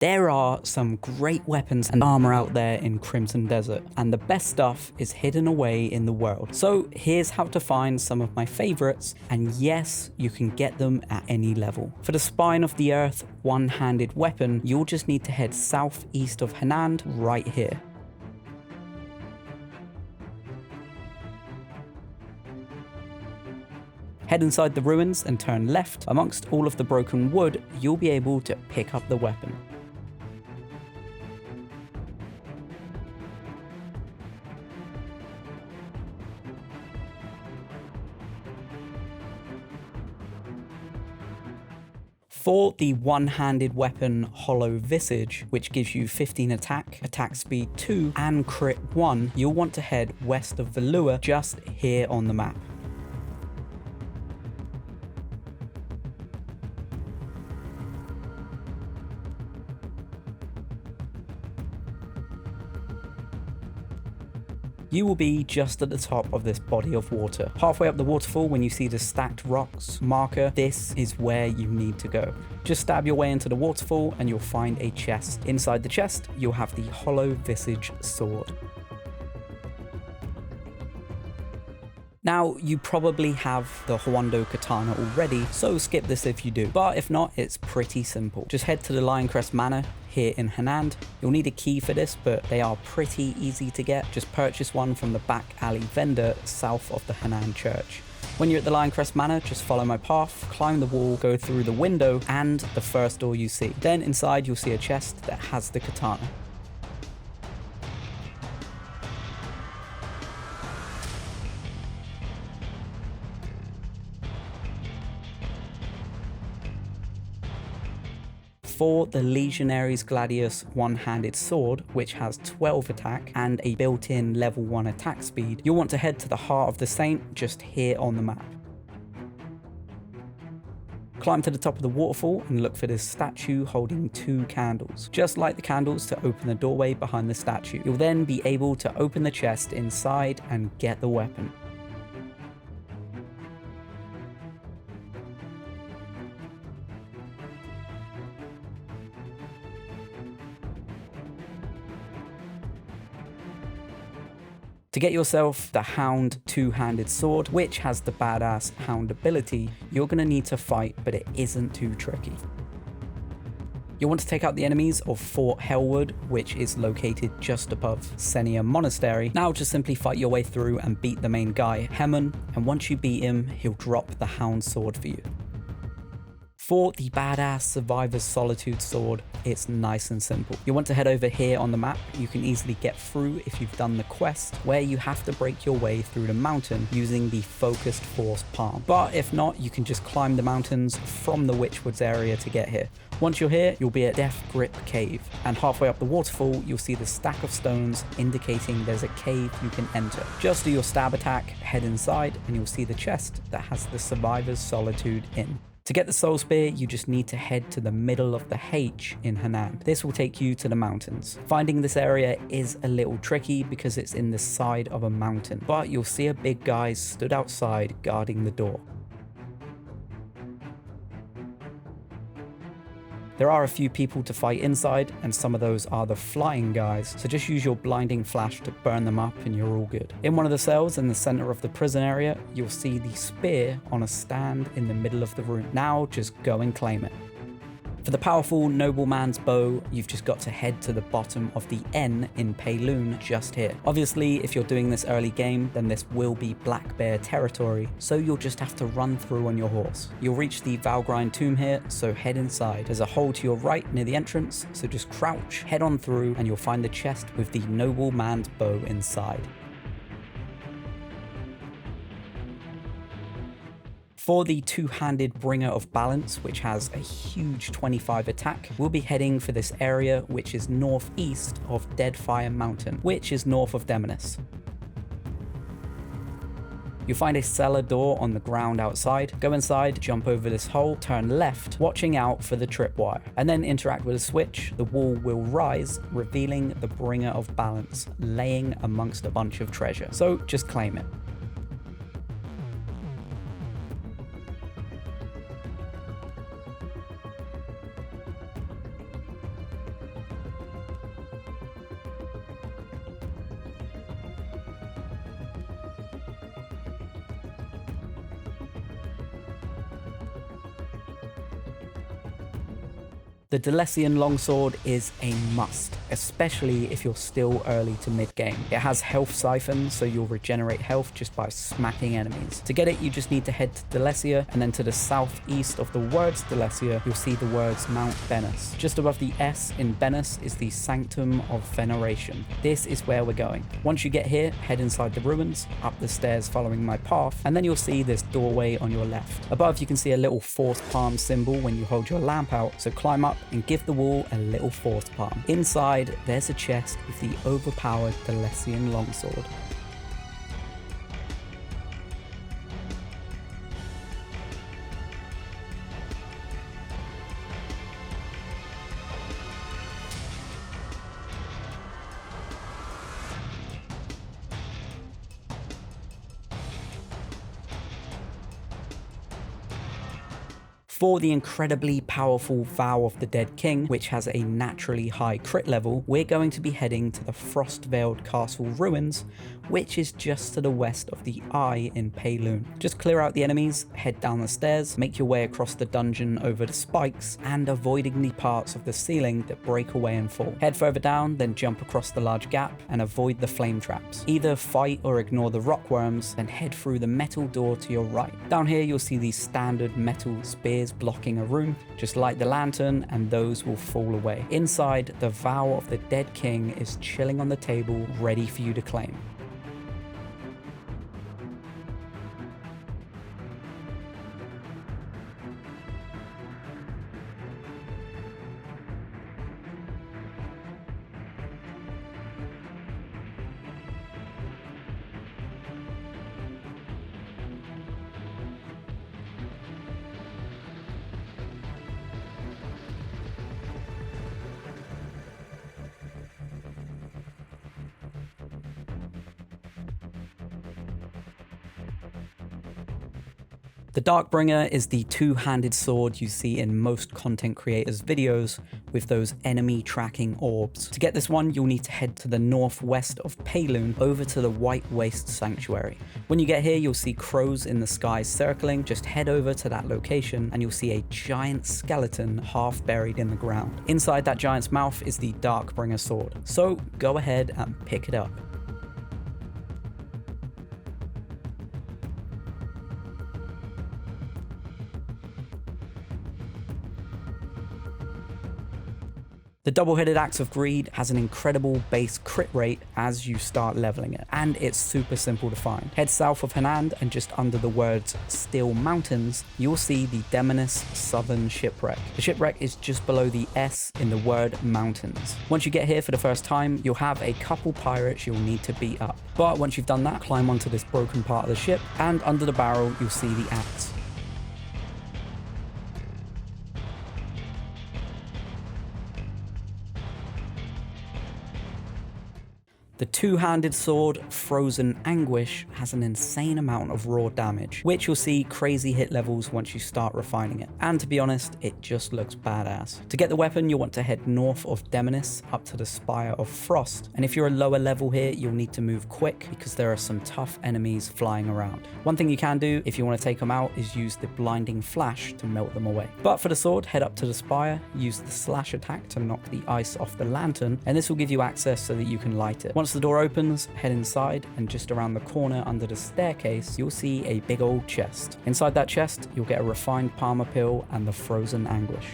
There are some great weapons and armor out there in Crimson Desert, and the best stuff is hidden away in the world. So here's how to find some of my favorites, and yes, you can get them at any level. For the Spine of the Earth one-handed weapon, you'll just need to head southeast of HOUND right here. Head inside the ruins and turn left. Amongst all of the broken wood, you'll be able to pick up the weapon. For the one-handed weapon Hollow Visage, which gives you 15 attack speed 2, and crit 1, you'll want to head west of Valua, just here on the map. You will be just at the top of this body of water. Halfway up the waterfall, when you see the stacked rocks marker, this is where you need to go. Just stab your way into the waterfall and you'll find a chest. Inside the chest, you'll have the Hollow Visage sword. Now, you probably have the HWANDO katana already, so skip this if you do. But if not, it's pretty simple. Just head to the Lioncrest Manor here in HOUND. You'll need a key for this, but they are pretty easy to get. Just purchase one from the back alley vendor south of the HOUND church. When you're at the Lioncrest Manor, just follow my path, climb the wall, go through the window, and the first door you see. Then inside you'll see a chest that has the katana. For the Legionary's Gladius one-handed sword, which has 12 attack and a built-in level 1 attack speed, you'll want to head to the Heart of the Saint just here on the map. Climb to the top of the waterfall and look for this statue holding 2 candles. Just light the candles to open the doorway behind the statue. You'll then be able to open the chest inside and get the weapon. To get yourself the HOUND two-handed sword, which has the badass HOUND ability, you're going to need to fight, but it isn't too tricky. You'll want to take out the enemies of Fort Hellwood, which is located just above Senia Monastery. Now just simply fight your way through and beat the main guy, Hemon, and once you beat him, he'll drop the HOUND sword for you. For the badass Survivor's Solitude sword, it's nice and simple. You want to head over here on the map. You can easily get through if you've done the quest, where you have to break your way through the mountain using the Focused Force Palm. But if not, you can just climb the mountains from the Witchwoods area to get here. Once you're here, you'll be at Death Grip Cave, and halfway up the waterfall, you'll see the stack of stones indicating there's a cave you can enter. Just do your stab attack, head inside, and you'll see the chest that has the Survivor's Solitude in. To get the Soul Spear, you just need to head to the middle of the H in HOUND. This will take you to the mountains. Finding this area is a little tricky because it's in the side of a mountain, but you'll see a big guy stood outside guarding the door. There are a few people to fight inside, and some of those are the flying guys, so just use your blinding flash to burn them up and you're all good. In one of the cells in the center of the prison area, you'll see the spear on a stand in the middle of the room. Now just go and claim it. For the powerful Nobleman's bow, you've just got to head to the bottom of the N in Payloon just here. Obviously, if you're doing this early game, then this will be Black Bear territory, so you'll just have to run through on your horse. You'll reach the Valgrind tomb here, so head inside. There's a hole to your right near the entrance, so just crouch, head on through, and you'll find the chest with the Nobleman's bow inside. For the two-handed Bringer of Balance, which has a huge 25 attack, we'll be heading for this area which is northeast of Deadfire Mountain, which is north of Demonis. You'll find a cellar door on the ground outside. Go inside, jump over this hole, turn left, watching out for the tripwire, and then interact with a switch. The wall will rise, revealing the Bringer of Balance, laying amongst a bunch of treasure. So just claim it. The DELESYIAN longsword is a must, especially if you're still early to mid game. It has health siphons, so you'll regenerate health just by smacking enemies. To get it, you just need to head to Delesia, and then to the southeast of the words Delesia, you'll see the words Mount Venus. Just above the S in Venus is the Sanctum of Veneration. This is where we're going. Once you get here, head inside the ruins, up the stairs following my path, and then you'll see this doorway on your left. Above, you can see a little force palm symbol when you hold your lamp out, so climb up and give the wall a little force palm. Inside, there's a chest with the overpowered DELESYAN longsword. For the incredibly powerful Vow of the Dead King, which has a naturally high crit level, we're going to be heading to the Frost-Veiled Castle ruins, which is just to the west of the Eye in Payloon. Just clear out the enemies, head down the stairs, make your way across the dungeon over the spikes, and avoiding the parts of the ceiling that break away and fall. Head further down, then jump across the large gap, and avoid the flame traps. Either fight or ignore the rock worms, then head through the metal door to your right. Down here, you'll see these standard metal spears blocking a room. Just light the lantern and those will fall away. Inside, the Vow of the Dead King is chilling on the table, ready for you to claim. The Darkbringer is the two-handed sword you see in most content creators' videos with those enemy tracking orbs. To get this one, you'll need to head to the northwest of Payloon over to the White Waste Sanctuary. When you get here, you'll see crows in the sky circling. Just head over to that location and you'll see a giant skeleton half buried in the ground. Inside that giant's mouth is the Darkbringer sword. So go ahead and pick it up. The double-headed Axe of Greed has an incredible base crit rate as you start leveling it, and it's super simple to find. Head south of HOUND and just under the words Still Mountains, you'll see the Demoness Southern Shipwreck. The shipwreck is just below the S in the word Mountains. Once you get here for the first time, you'll have a couple pirates you'll need to beat up. But once you've done that, climb onto this broken part of the ship, and under the barrel, you'll see the axe. The two-handed sword, Frozen Anguish, has an insane amount of raw damage, which you'll see crazy hit levels once you start refining it. And to be honest, it just looks badass. To get the weapon, you'll want to head north of Demoness up to the Spire of Frost. And if you're a lower level here, you'll need to move quick because there are some tough enemies flying around. One thing you can do if you want to take them out is use the Blinding Flash to melt them away. But for the sword, head up to the Spire, use the slash attack to knock the ice off the lantern, and this will give you access so that you can light it. Once the door opens, head inside, and just around the corner under the staircase, you'll see a big old chest. Inside that chest, you'll get a refined Palmer pill and the Frozen Anguish.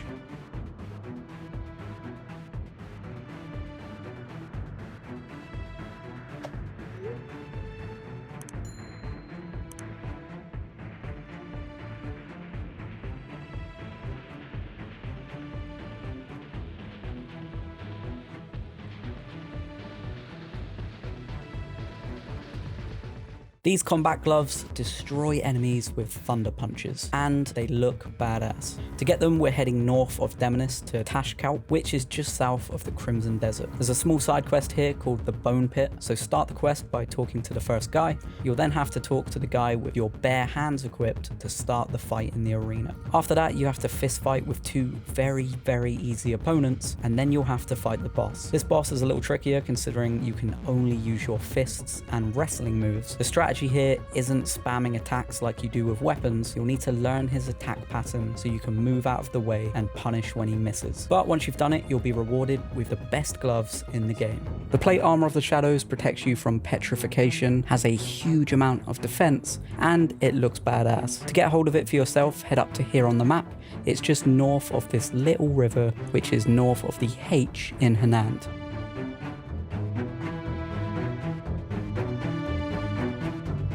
These combat gloves destroy enemies with thunder punches, and they look badass. To get them, we're heading north of Demoness to Tashkalp, which is just south of the Crimson Desert. There's a small side quest here called the Bone Pit, so start the quest by talking to the first guy. You'll then have to talk to the guy with your bare hands equipped to start the fight in the arena. After that, you have to fist fight with two very easy opponents, and then you'll have to fight the boss. This boss is a little trickier considering you can only use your fists and wrestling moves. The strategy strategy here isn't spamming attacks like you do with weapons. You'll need to learn his attack pattern so you can move out of the way and punish when he misses. But once you've done it, you'll be rewarded with the best gloves in the game. The plate armor of the Shadows protects you from petrification, has a huge amount of defense, and it looks badass. To get a hold of it for yourself, head up to here on the map. It's just north of this little river, which is north of the H in HOUND.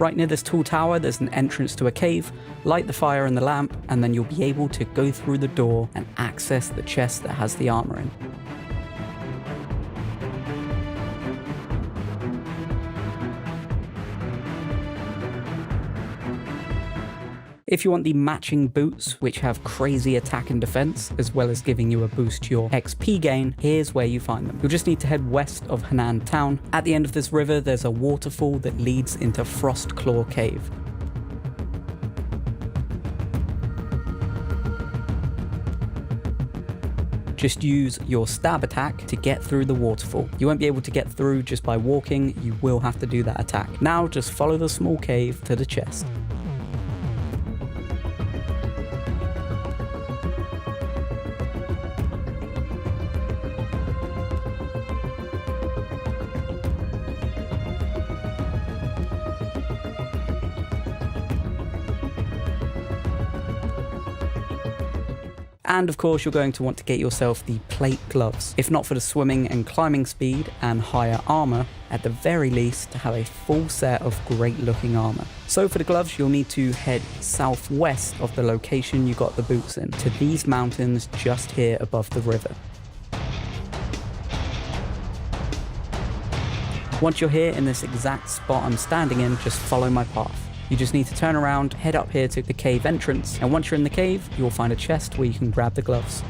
Right near this tall tower, there's an entrance to a cave. Light the fire in the lamp, and then you'll be able to go through the door and access the chest that has the armor in. If you want the matching boots, which have crazy attack and defense, as well as giving you a boost to your XP gain, here's where you find them. You'll just need to head west of HOUND town. At the end of this river, there's a waterfall that leads into Frostclaw Cave. Just use your stab attack to get through the waterfall. You won't be able to get through just by walking, you will have to do that attack. Now just follow the small cave to the chest. And of course you're going to want to get yourself the plate gloves, if not for the swimming and climbing speed and higher armor, at the very least to have a full set of great looking armor. So for the gloves you'll need to head southwest of the location you got the boots in, to these mountains just here above the river. Once you're here in this exact spot I'm standing in, just follow my path. You just need to turn around, head up here to the cave entrance, and once you're in the cave, you'll find a chest where you can grab the gloves.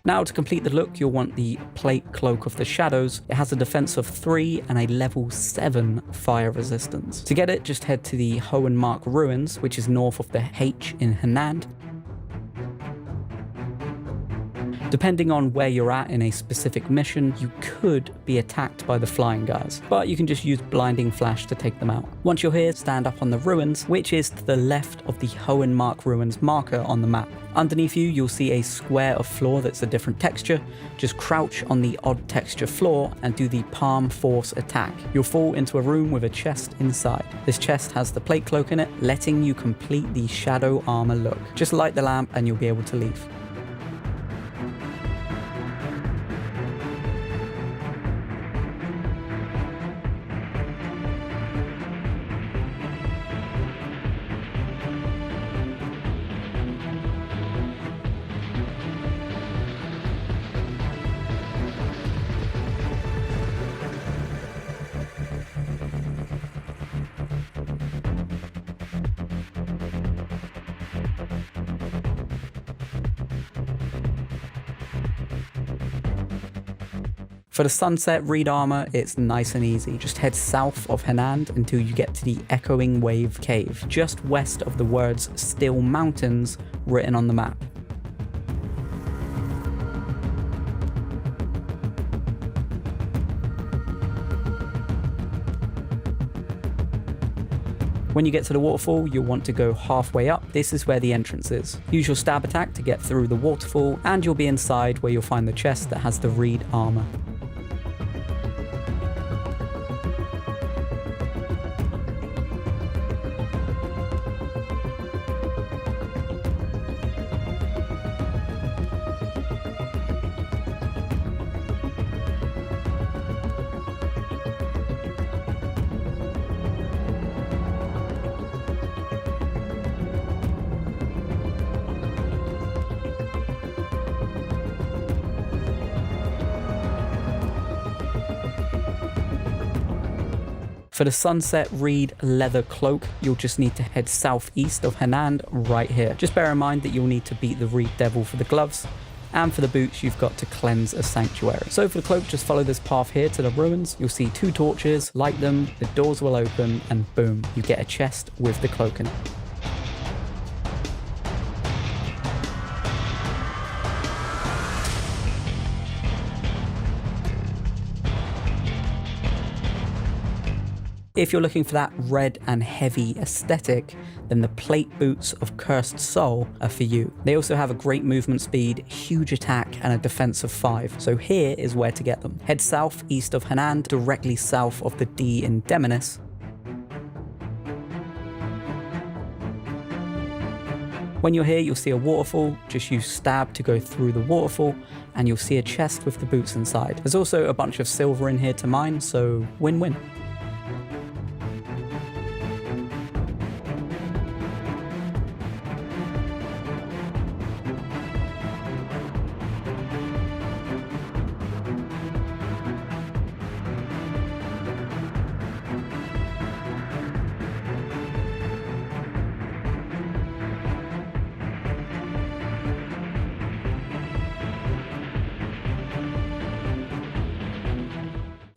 Now to complete the look, you'll want the plate cloak of the Shadows. It has a defense of 3 and a level 7 fire resistance. To get it, just head to the HOUND ruins, which is north of the H in HOUND. Depending on where you're at in a specific mission, you could be attacked by the flying guys, but you can just use blinding flash to take them out. Once you're here, stand up on the ruins, which is to the left of the HOUND ruins marker on the map. Underneath you, you'll see a square of floor that's a different texture. Just crouch on the odd texture floor and do the palm force attack. You'll fall into a room with a chest inside. This chest has the plate cloak in it, letting you complete the shadow armor look. Just light the lamp and you'll be able to leave. For the sunset read armor, it's nice and easy. Just head south of HOUND until you get to the Echoing Wave Cave, just west of the words Still Mountains written on the map. When you get to the waterfall, you'll want to go halfway up. This is where the entrance is. Use your stab attack to get through the waterfall, and you'll be inside where you'll find the chest that has the reed armor. For the sunset reed leather cloak, you'll just need to head southeast of HOUND right here. Just bear in mind that you'll need to beat the reed devil for the gloves. and for the boots you've got to cleanse a sanctuary. So for the cloak, just follow this path here to the ruins. You'll see 2 torches, light them, the doors will open, and boom, you get a chest with the cloak in it. If you're looking for that red and heavy aesthetic, then the plate boots of Cursed Soul are for you. They also have a great movement speed, huge attack, and a defense of 5. So here is where to get them. Head south east of Hanand, directly south of the D in Demonis. When you're here, you'll see a waterfall. Just use stab to go through the waterfall, and you'll see a chest with the boots inside. There's also a bunch of silver in here to mine, so win-win.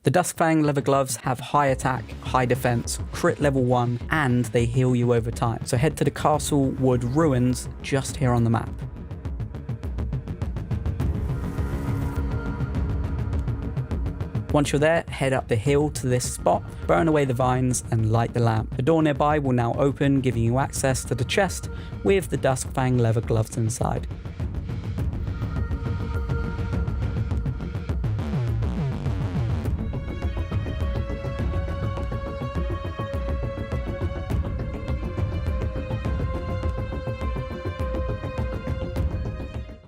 The DUSKFANG leather gloves have high attack, high defense, crit level 1, and they heal you over time. So head to the Castle Wood ruins just here on the map. Once you're there, head up the hill to this spot, burn away the vines, and light the lamp. The door nearby will now open, giving you access to the chest with the DUSKFANG leather gloves inside.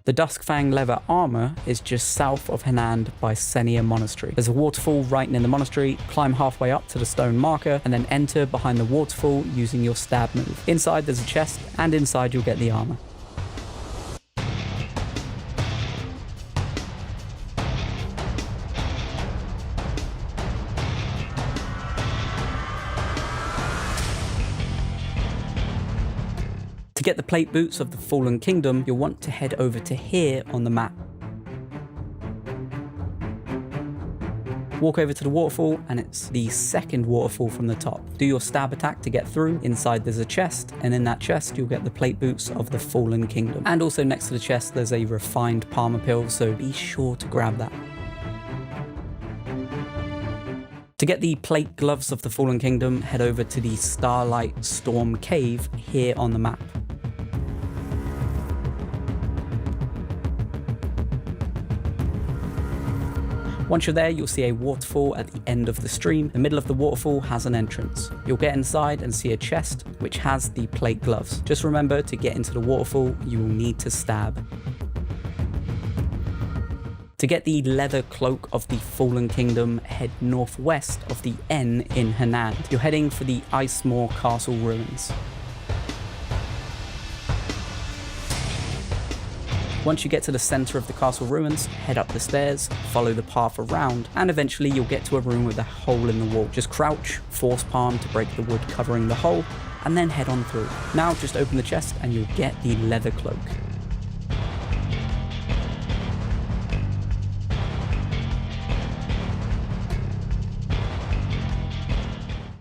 The DUSKFANG leather armor is just south of Hanand by Senia Monastery. There's a waterfall right near the monastery. Climb halfway up to the stone marker and then enter behind the waterfall using your stab move. Inside there's a chest, and inside you'll get the armor. To get the plate boots of the Fallen Kingdom, you'll want to head over to here on the map. Walk over to the waterfall, and it's the second waterfall from the top. Do your stab attack to get through. Inside there's a chest, and in that chest you'll get the plate boots of the Fallen Kingdom. And also next to the chest there's a refined Palmer pill, so be sure to grab that. To get the plate gloves of the Fallen Kingdom, head over to the Starlight Storm Cave here on the map. Once you're there, you'll see a waterfall at the end of the stream. The middle of the waterfall has an entrance. You'll get inside and see a chest which has the plate gloves. Just remember, to get into the waterfall, you will need to stab. To get the leather cloak of the Fallen Kingdom, head northwest of the N in Hanand. You're heading for the Icemoor Castle ruins. Once you get to the center of the castle ruins, head up the stairs, follow the path around, and eventually you'll get to a room with a hole in the wall. Just crouch, force palm to break the wood covering the hole, and then head on through. Now just open the chest and you'll get the leather cloak.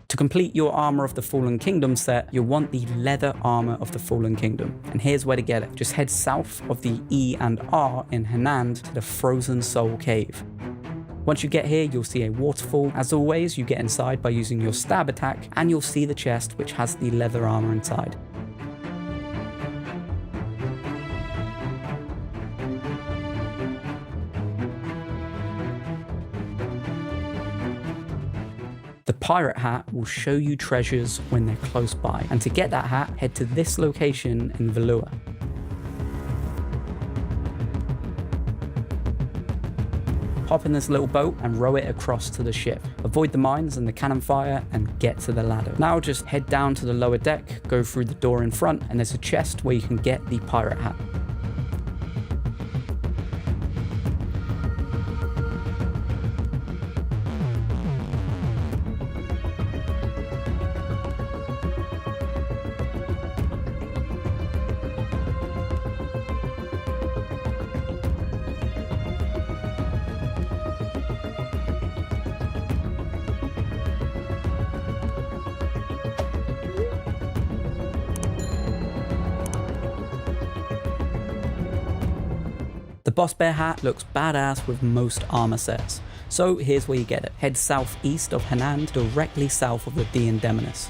To complete your Armour of the Fallen Kingdom set, you'll want the leather armor of the Fallen Kingdom, and here's where to get it. Just head south of the E and R in Hanand to the Frozen Soul Cave. Once you get here, you'll see a waterfall. As always, you get inside by using your stab attack, and you'll see the chest which has the leather armor inside. The pirate hat will show you treasures when they're close by, and to get that hat, head to this location in Valua. Hop in this little boat and row it across to the ship. Avoid the mines and the cannon fire and get to the ladder. Now just head down to the lower deck, go through the door in front, and there's a chest where you can get the pirate hat. boss bear hat looks badass with most armor sets, so here's where you get it. Head southeast of HOUND, directly south of the Demonis.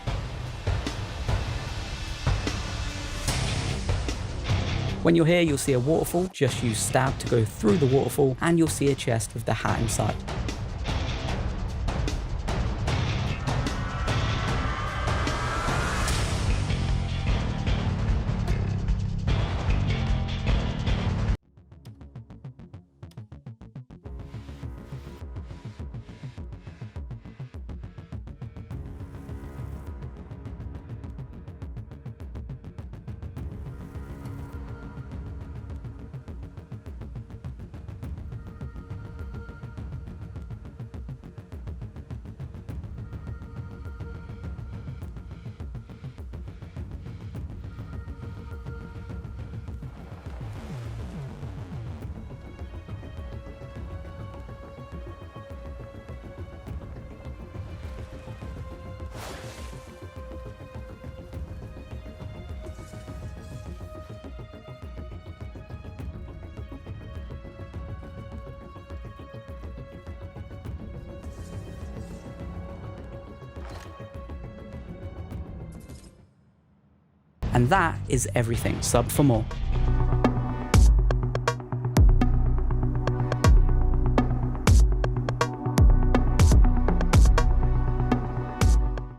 When you're here, you'll see a waterfall. Just use stab to go through the waterfall, and you'll see a chest with the hat inside. And that is everything. Sub for more.